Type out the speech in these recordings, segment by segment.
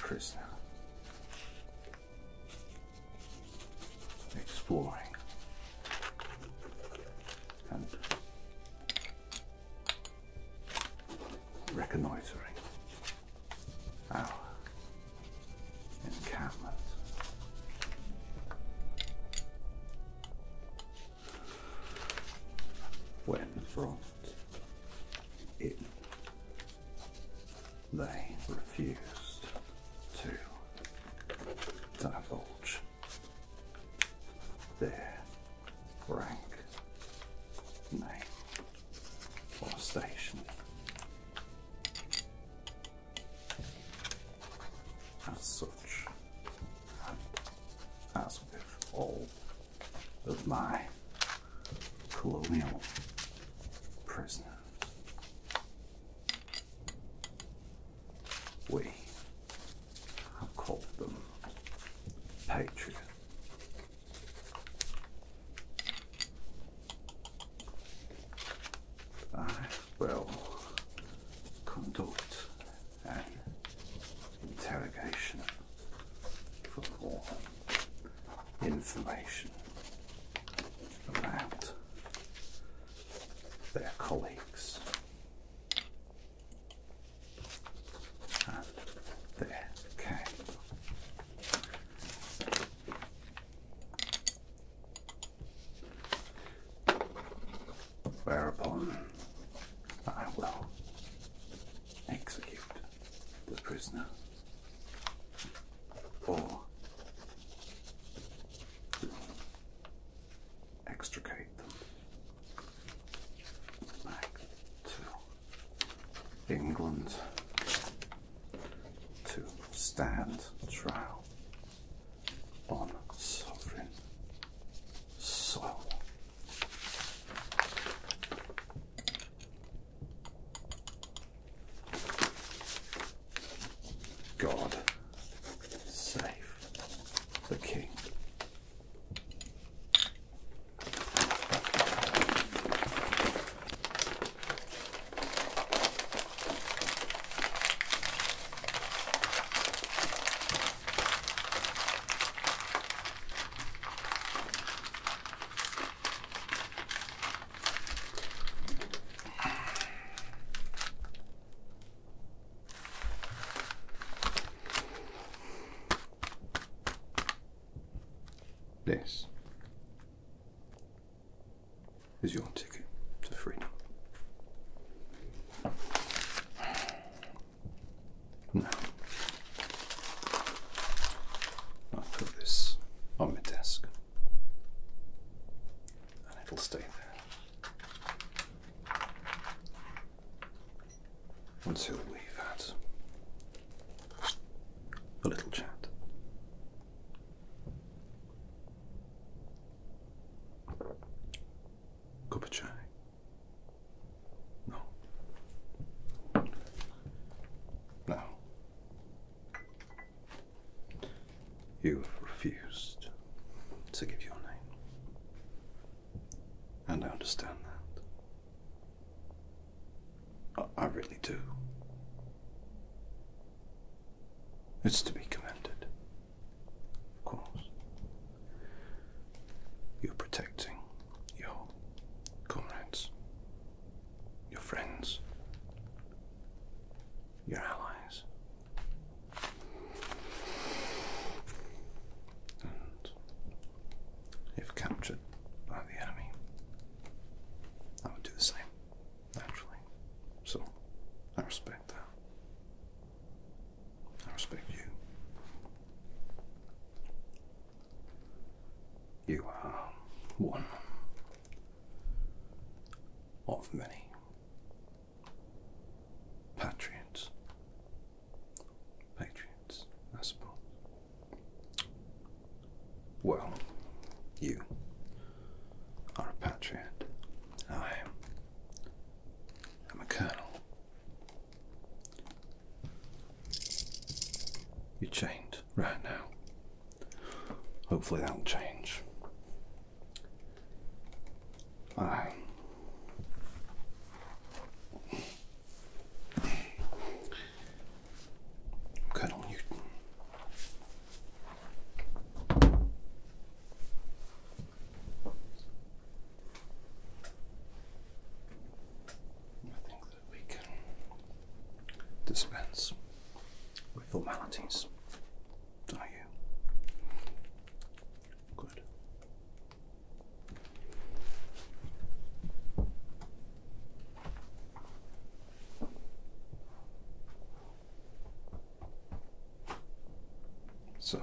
prisoner, exploring and reconnoitering our encampment. When brought in, they refused to divulge their rank, name, or station. As such, and as with all of my colonial prisoners, we have called them Patriot. I will conduct an interrogation for more information about their colleagues and their care. Whereupon I will execute the prisoner or extricate them back to England to stand trial on sovereign soil. God save the King. This is your ticket to freedom. Now, I'll put this on my desk and it'll stay there until we've had a little chat. Cup of chai? No. No. You have refused to give your name. And I understand that. I really do. It's to be commended. Of course. You're protecting your comrades, your friends, your allies, and if captured by the enemy, I would do the same, naturally. So, I respect that. I respect you. You are one of many patriots, I suppose. Well, you are a patriot. I am a colonel. You're chained right now. Hopefully that'll change. Colonel Newton. formalities, are you? Good. So,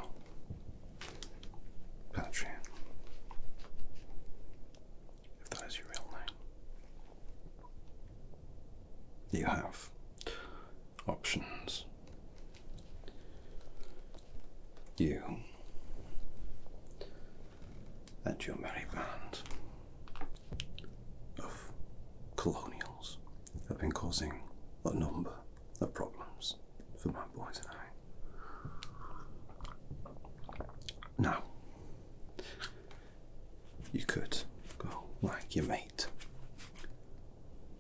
Patriot, if that is your real name, you have options. You and your merry band of colonials have been causing a number of problems for my boys and I. Now, you could go like your mate,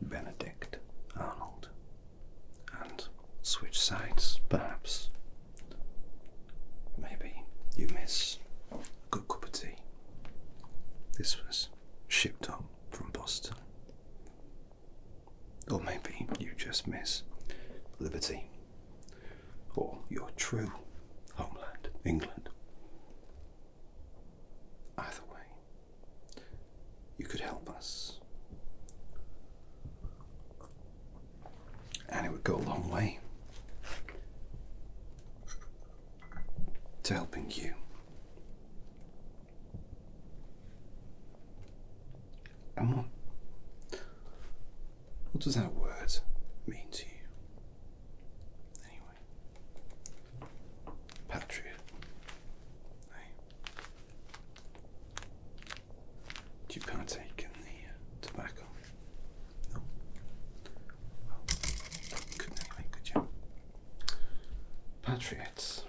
Benedict Arnold, and switch sides, perhaps. Maybe you miss a good cup of tea. This was shipped up from Boston. Or maybe you just miss liberty, or your true homeland, England. Either way, you could help us. And it would go a long way to helping you. And what does that word mean to you? Anyway, Patriot. Hey. Do you partake in the tobacco? No? Well, couldn't anyway, could you? Patriots.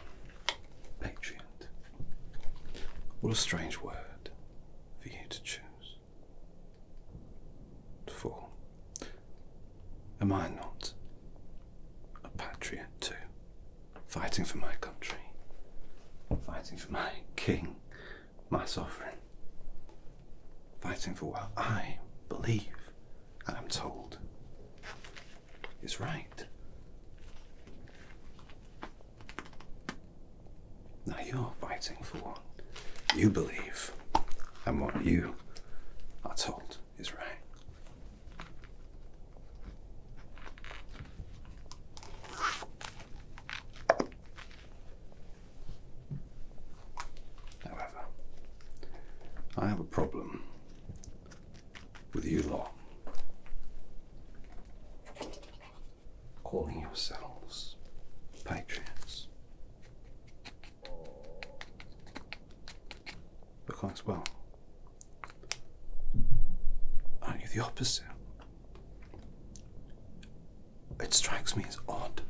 Patriot. What a strange word for you to choose. For am I not a patriot too? Fighting for my country, fighting for my king, my sovereign, fighting for what I believe and am told is right. Now you're fighting for what you believe and what you are told is right. However, I have a problem with you lot calling yourselves patriots. Because, well, aren't you the opposite? It strikes me as odd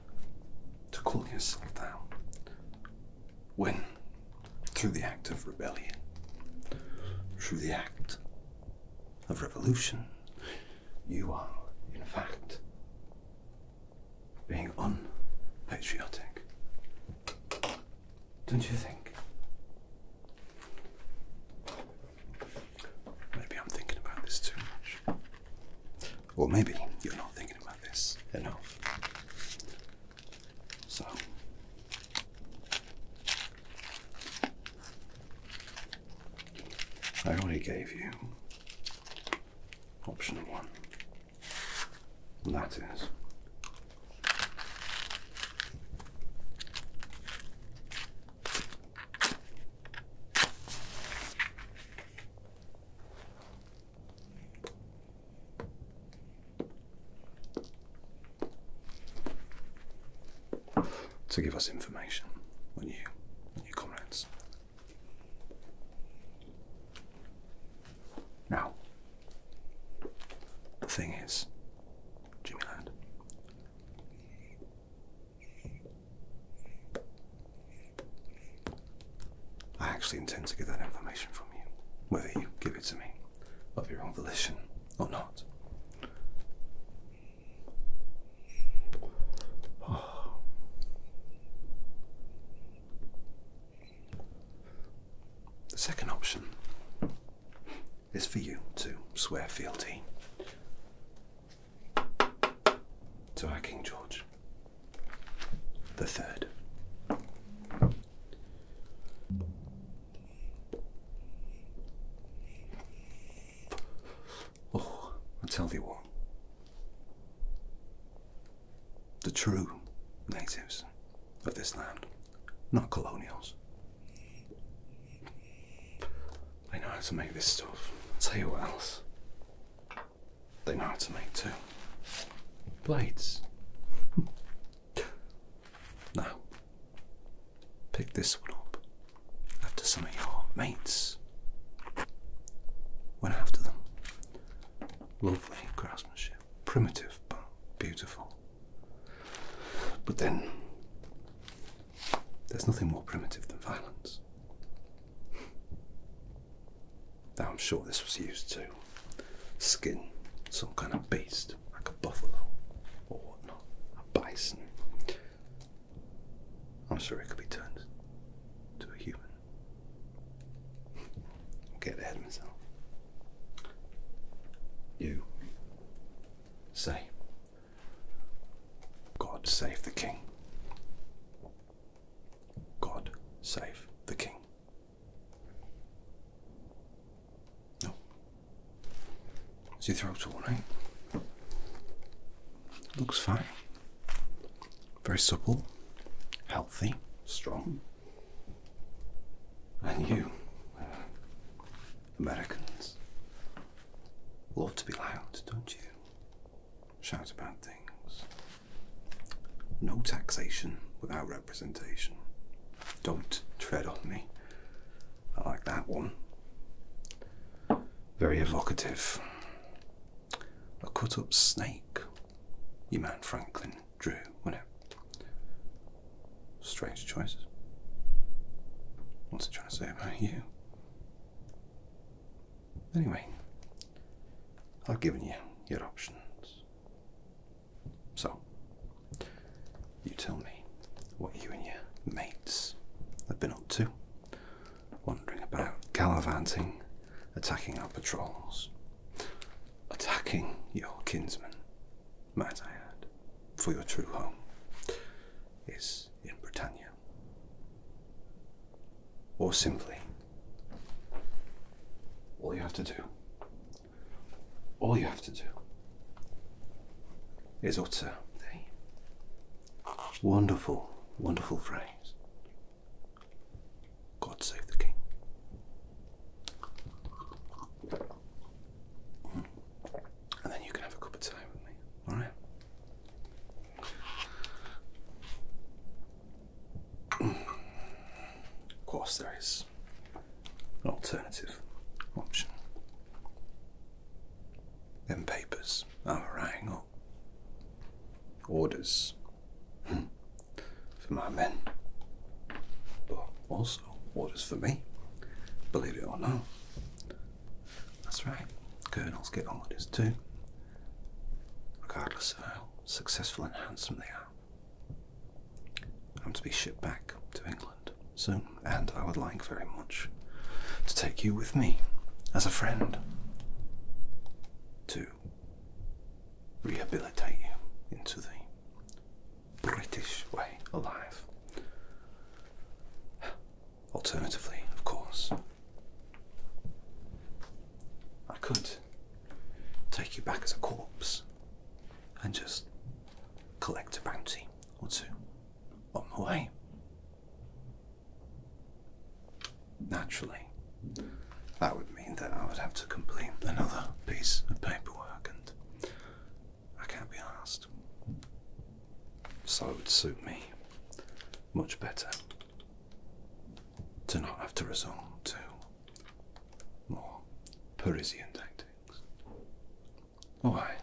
to call yourself that when, through the act of rebellion, through the act of revolution, you are, in fact, being unpatriotic. Don't you think? Maybe I'm thinking about this too much. Or maybe you're not thinking about this enough. So, I already gave you option 1. And that is to give us information on you and your comrades. Now, the thing is, Jimmy lad, I actually intend to get that information from you, whether you give it to me of your own volition or not. The second option is for you to swear fealty to our King George III. natives of this land, not colonials. They know how to make this stuff. I'll tell you what else. They know how to make too. Blades. Now, pick this one up after some of your mates went after them. Lovely craftsmanship. Primitive, but beautiful. But then, there's nothing more primitive than violence. Now, I'm sure this was used to skin some kind of beast, like a buffalo or whatnot, a bison. I'm sure it could be turned to a human. I'll get ahead of myself. You say, God save the king. God save the king. No. Is your throat all right? Looks fine. Very supple, healthy, strong. And you, Americans, love to be loud, don't you? Shout about things. No taxation without representation. Don't tread on me. I like that one. Very evocative. A cut-up snake. Your man Franklin drew, wasn't it? Strange choices. What's it trying to say about you? Anyway, I've given you your options. So, you tell me what you and your mates have been up to. Wandering about, gallivanting, attacking our patrols, attacking your kinsmen, might I add, for your true home is in Britannia. Or simply, all you have to do is utter a wonderful, wonderful phrase. God save the king. And then you can have a cup of tea with me, alright? Of course there is an alternative option. Them papers I'm writing up. Orders for my men, but also orders for me, believe it or not. That's right, colonels get orders too, regardless of how successful and handsome they are. I'm to be shipped back to England soon, and I would like very much to take you with me as a friend to rehabilitate you into the British way of life. Alternatively, of course, I could take you back as a corpse and just collect a bounty or two on the way. Naturally, that would mean that I would have to complete another piece of paperwork, and I can't be asked. So it would suit me much better to not have to resort to more Parisian tactics. Why,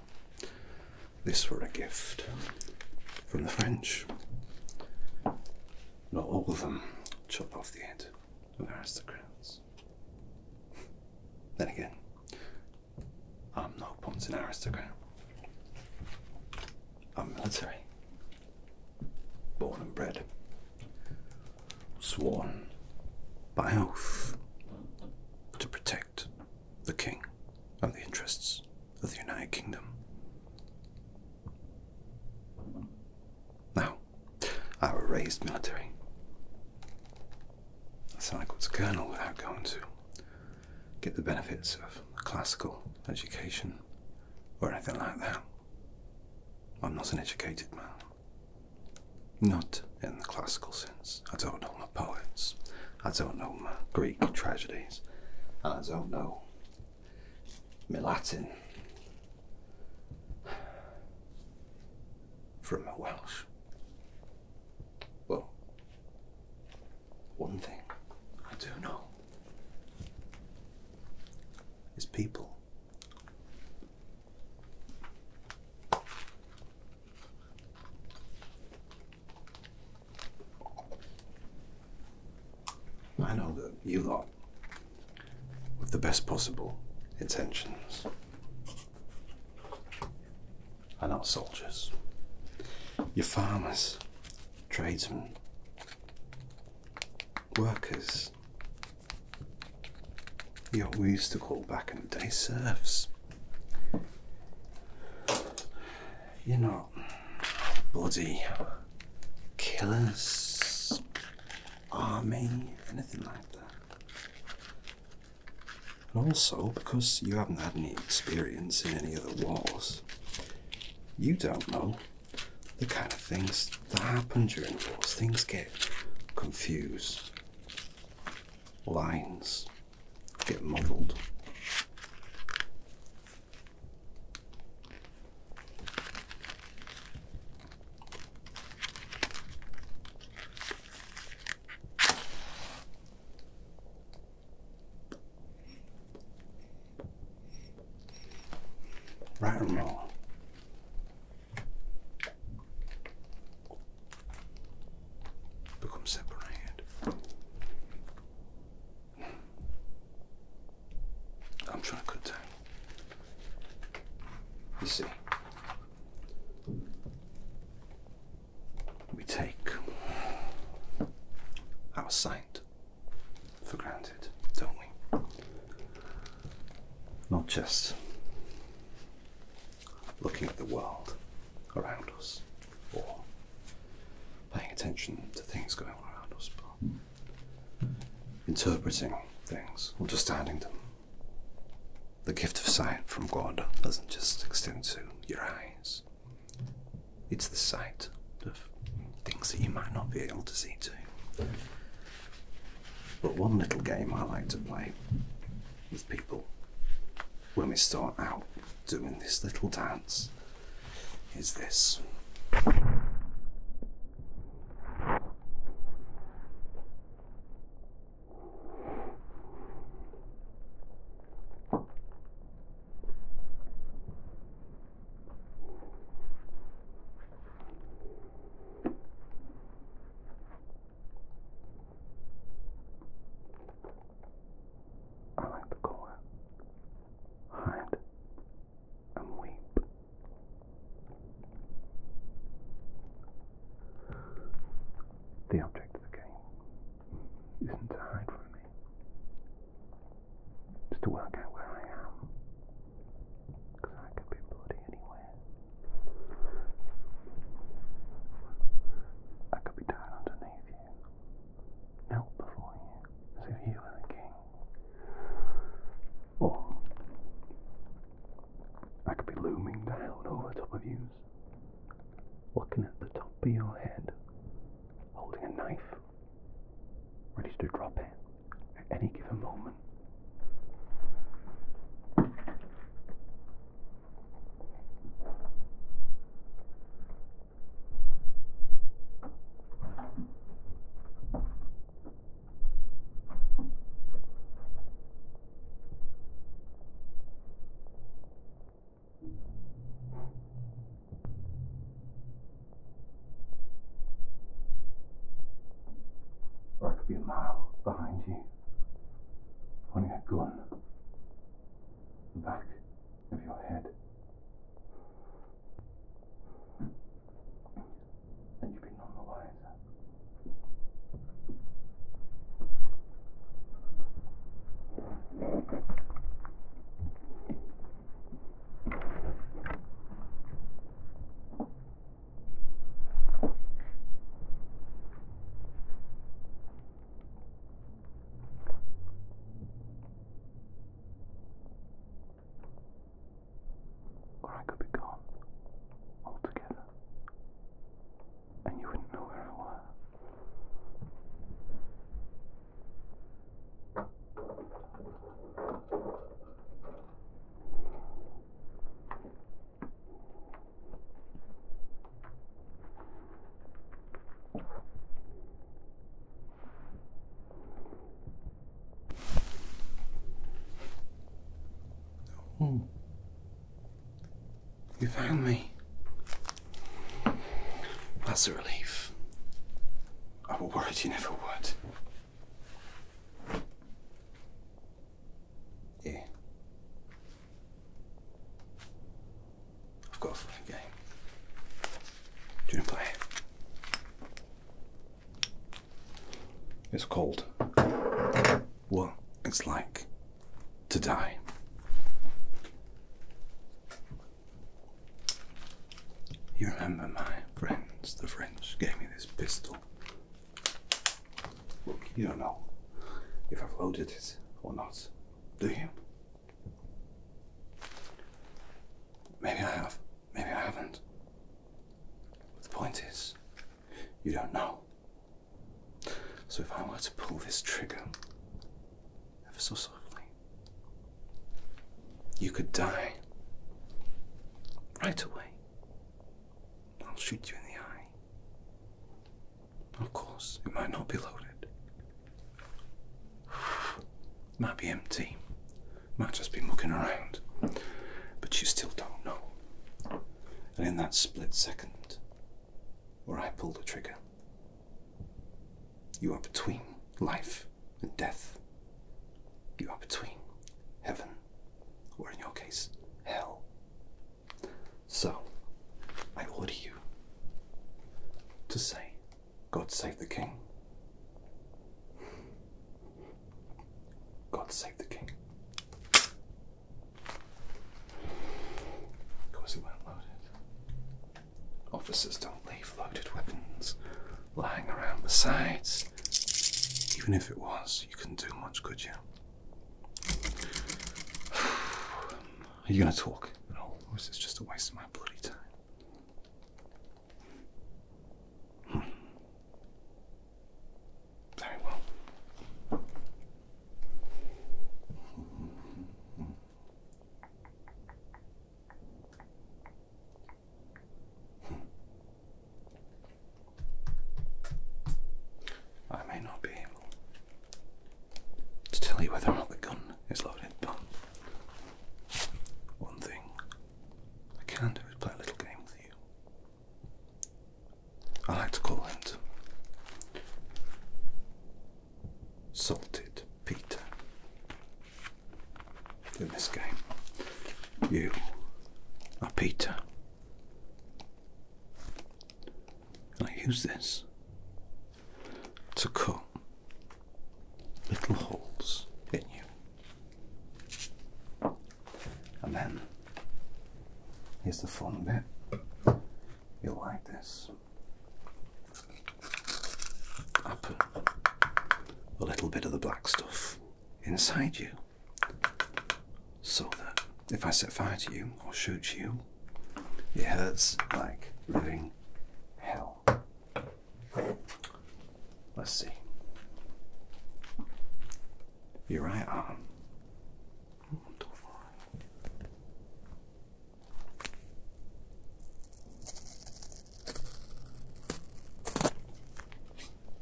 this were a gift from the French. Not all of them chop off the head of aristocrats. Then again, I'm no Pontin aristocrat. I'm military. Born and bred. Sworn by oath to protect the king and the interests of the United Kingdom. Now, I was raised military. So I got a colonel without going to get the benefits of a classical education or anything like that. I'm not an educated man. Not in the classical sense. I don't know my poets. I don't know my Greek tragedies. And I don't know my Latin from my Welsh. But one thing I do know is people. I know that you lot, with the best possible intentions, are not soldiers. You're farmers, tradesmen, workers. You're what we used to call back in the day serfs. You're not bloody killers, army, anything like that. And also, because you haven't had any experience in any other wars, you don't know the kind of things that happen during wars. Things get confused. Lines get muddled. Right or wrong, become separated. I'm trying to cut down. You see, we take our sight for granted, don't we? Not just looking at the world around us or paying attention to things going on around us, but interpreting things, understanding them. The gift of sight from God doesn't just extend to your eyes. It's the sight of things that you might not be able to see too. But one little game I like to play with people when we start out doing this little dance is this. I like to call it hide and weep. The object of the game isn't to hide from me. It's to work out where I am. Because I could be bloody anywhere. I could be down underneath you, knelt before you, as if you were the king. Or I could be looming down over top of you, looking at the top of your head, holding a knife, ready to drop it at any given moment. Or I could be a mile behind you, pointing a gun at the back of your head. And you'd be none the wiser. You found me. That's a relief. I was worried you never would. Yeah. I've got a funny game. Do you want to play it? It's called What It's Like to Die. You remember my friends, the French, gave me this pistol. Look, you don't know if I've loaded it or not, do you? Maybe I have, maybe I haven't. But the point is, you don't know. So if I were to pull this trigger ever so softly, you could die right away. I'll shoot you in the eye. Of course, it might not be loaded. It might be empty. It might just be mucking around. But you still don't know. And in that split second where I pull the trigger, you are between life and death. You are between heaven, or in your case, hell. So, I order you to say, God save the King. God save the King. Of course it weren't loaded. Officers don't leave loaded weapons lying around. Besides, even if it was, you couldn't do much, could you? Are you going to talk at all, or is this just a waste of my bloody time? Very well. I may not be able to tell you whether or not the gun is loaded, but one thing I can do is play a little game with you. I like to call it Salted Peter. In this game, you are Peter. And I use this to cut little holes in you. And then, here's the fun bit. You'll like this. I put a little bit of the black stuff inside you, so that if I set fire to you or shoot you, it hurts like living hell. Let's see. Your right arm. Don't worry.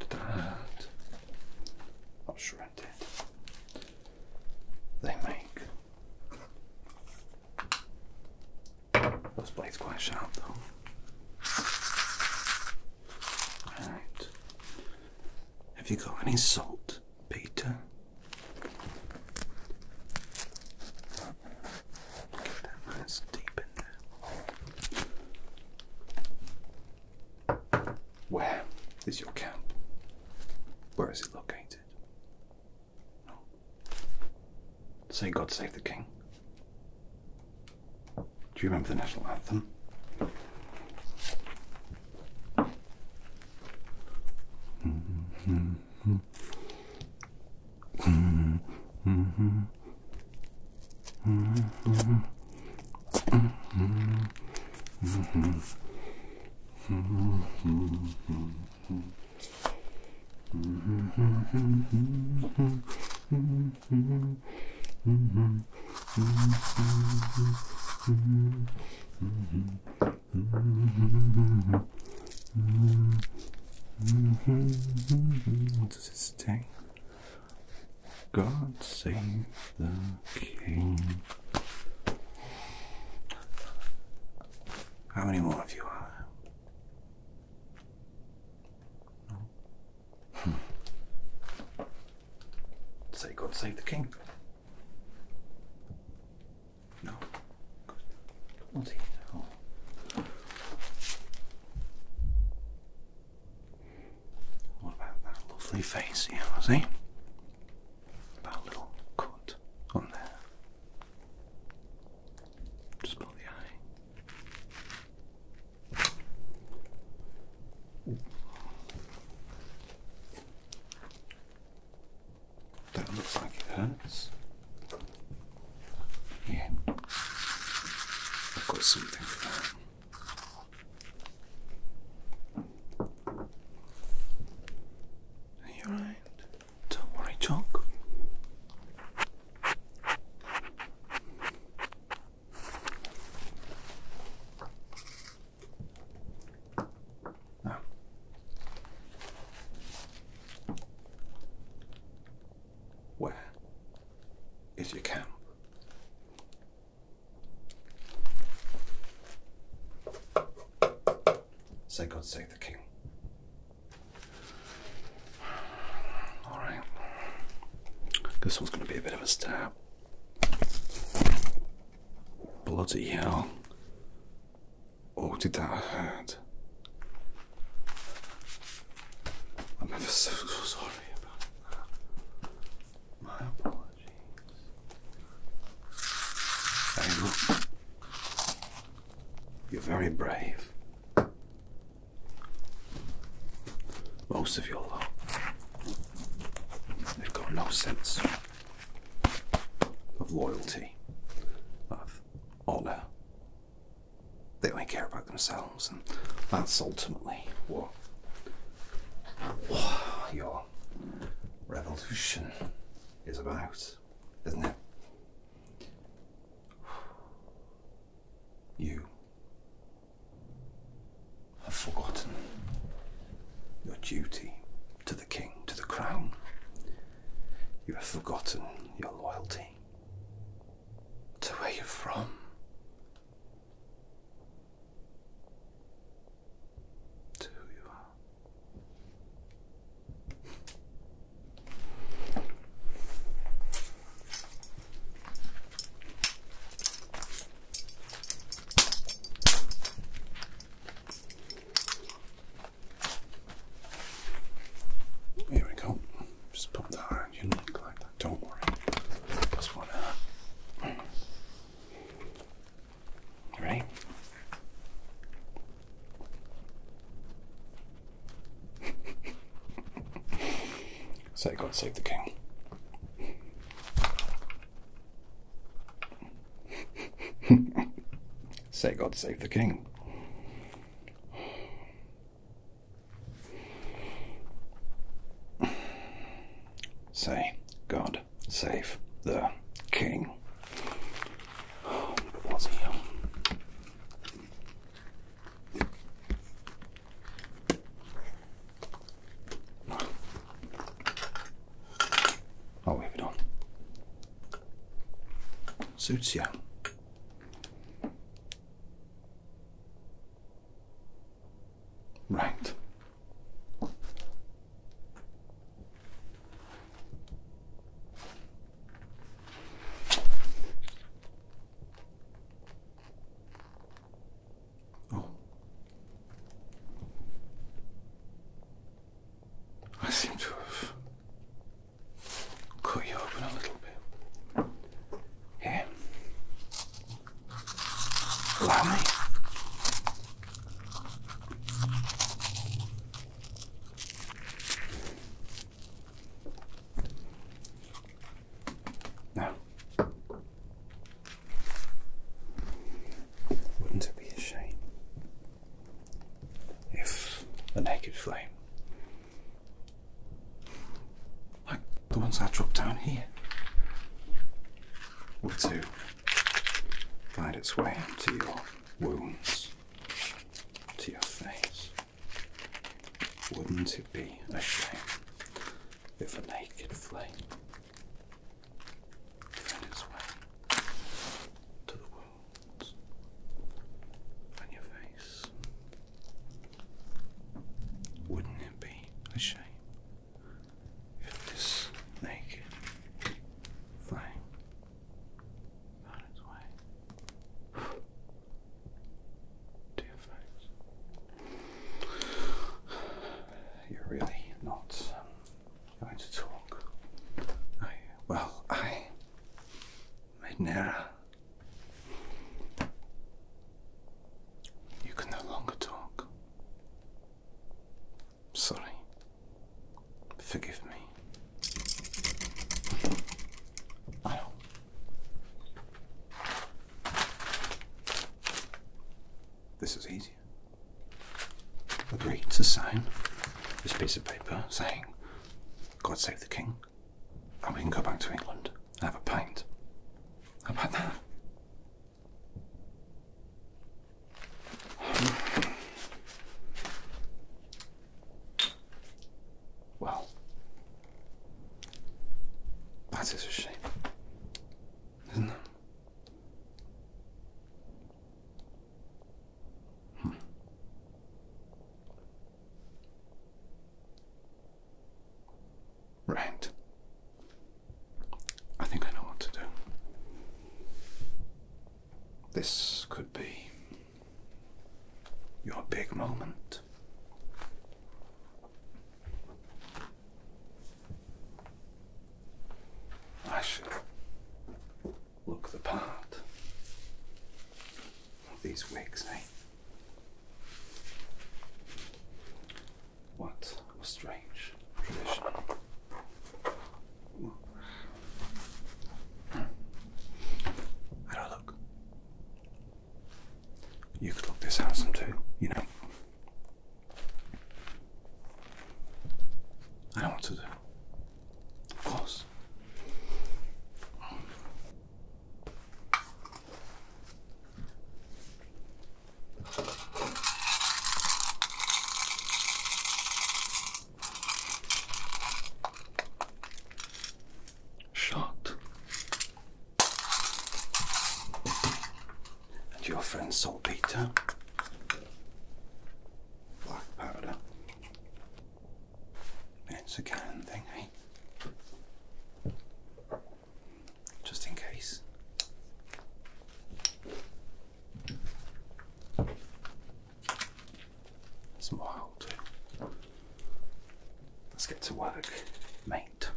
That. I'm shredded. They make those blades quite sharp, though. Right. Have you got any salt, Peter? Get that nice deep in there. Where is your camp? Where is it located? No. Say God save the King. Do you remember the national anthem? What does it say? God save the King. How many more of you are there? No? Say God save the king. No? Good. Bloody hell. What about that lovely face here, see? About a little cut on there. Just below the eye. That looks like it hurts. Yeah. I've got something for that. Are you alright? Don't worry, Chuck. Now, where is your camp? Say God save the king. Alright. This one's going to be a bit of a stab. Bloody hell. Oh, did that hurt? I'm ever so sorry about that. My apologies. Hey, look. You're very brave. Most of your lot, they've got no sense of loyalty, of honour. They only care about themselves, and that's ultimately what your revolution is about, isn't it? You have forgotten your duty to the king, to the crown. You have forgotten your loyalty to where you're from. To who you are. Here we go. Just put that around your neck like that. Don't worry. Just want to. Ready? Say God save the king. Say God save the king. Say, God, save the king. Oh, bloody hell. I'll leave it on. Suits you. Right. I seem to have cut you open a little bit. Here. Allow me. Now, wouldn't it be a shame if the naked flame, like the ones I dropped down here, were to find its way into your wounds, to your face? Wouldn't it be a shame if a naked flame found its way to the wounds on your face? Forgive me. I know. This is easier. Agree to sign this piece of paper saying, God save the King, and we can go back to England and have a pint. How about that? Well, that is a shame, isn't it? Right. I think I know what to do. This could be your big moment. I should look the part of these wigs, eh? What a strange tradition. How do I look? You could look this handsome too, you know. I know what to do. Of course. Shot. And your friend saltpeter. Black powder. It's a cannon thing, eh? Just in case. Some oil too. Let's get to work, mate.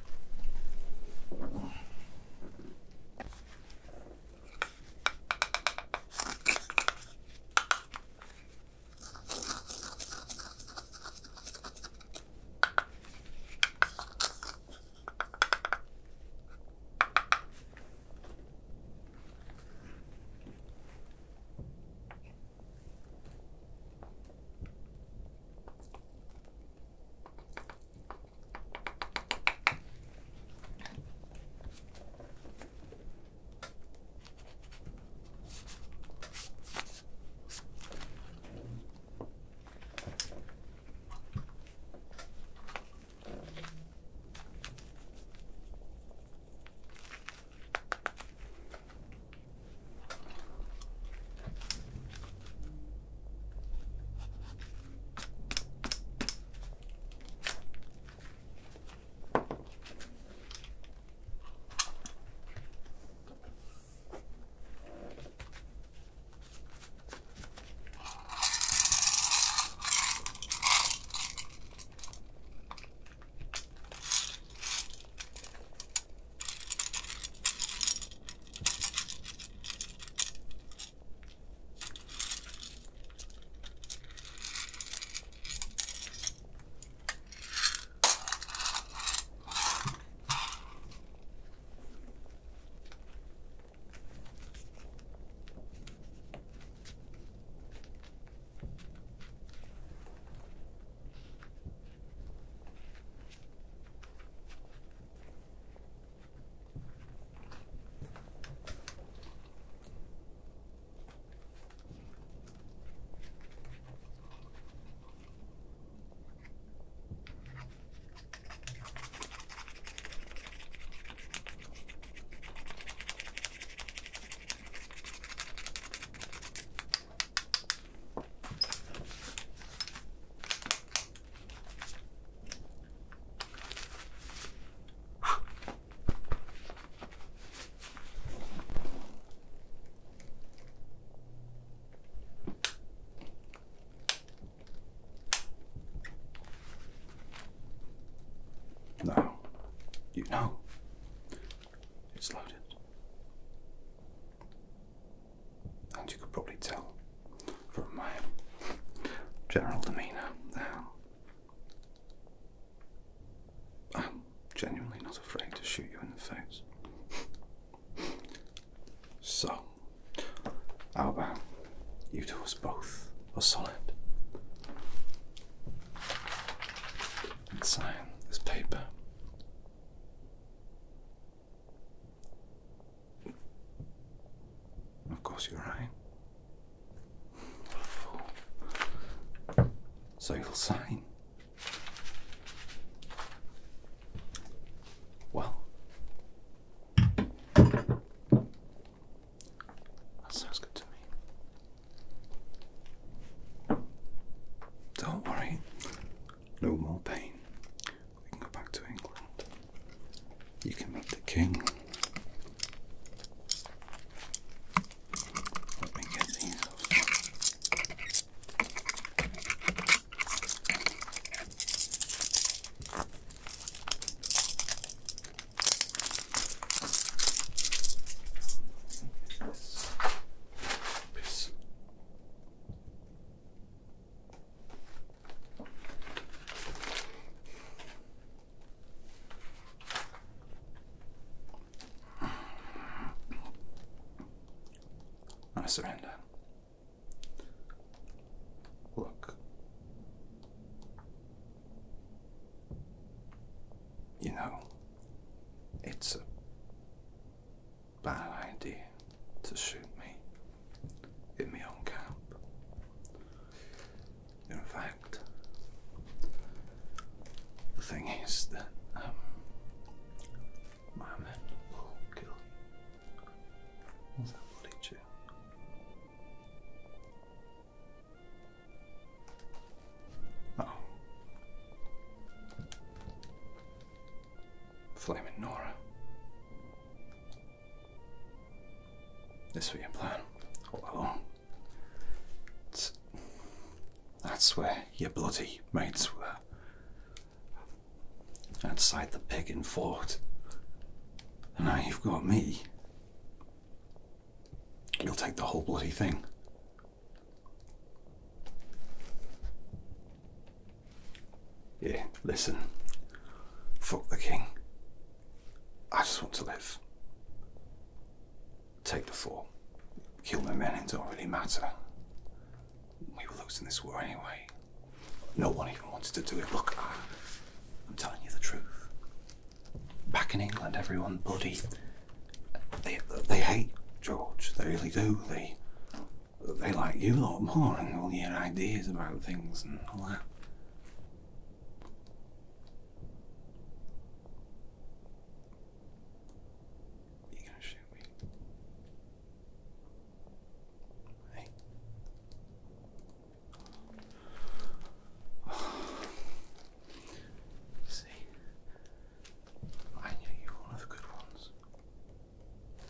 Now, you know, it's loaded. And you could probably tell from my general demeanour now. face. So, how about you do us both a solid and sign this paper? Of course you're right. What a fool. So you'll sign. Well, that sounds good to me. Don't worry, no more pain. We can go back to England. You can meet the king. Let me get these off. I surrender. Look, you know, it's a bad idea to shoot me in my own camp. In fact, the thing is that my men will kill you. What's that bloody Jew? Oh. Flaming Nora. This was your plan all along. That's where your bloody mates were. Outside the pig and fort. And now you've got me. You'll take the whole bloody thing. Yeah, listen. Fuck the king. I just want to live. Take the fort. Kill my men, it don't really matter. We were losing this war anyway. No one even wanted to do it. Look, I'm telling you the truth. Back in England, everyone bloody... They hate George. They really do. They like you a lot more and all your ideas about things and all that. You're gonna shoot me. Hey. See, I knew you were one of the good ones.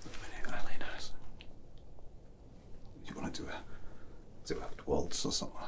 The minute I laid eyes, you want to do a waltz or something?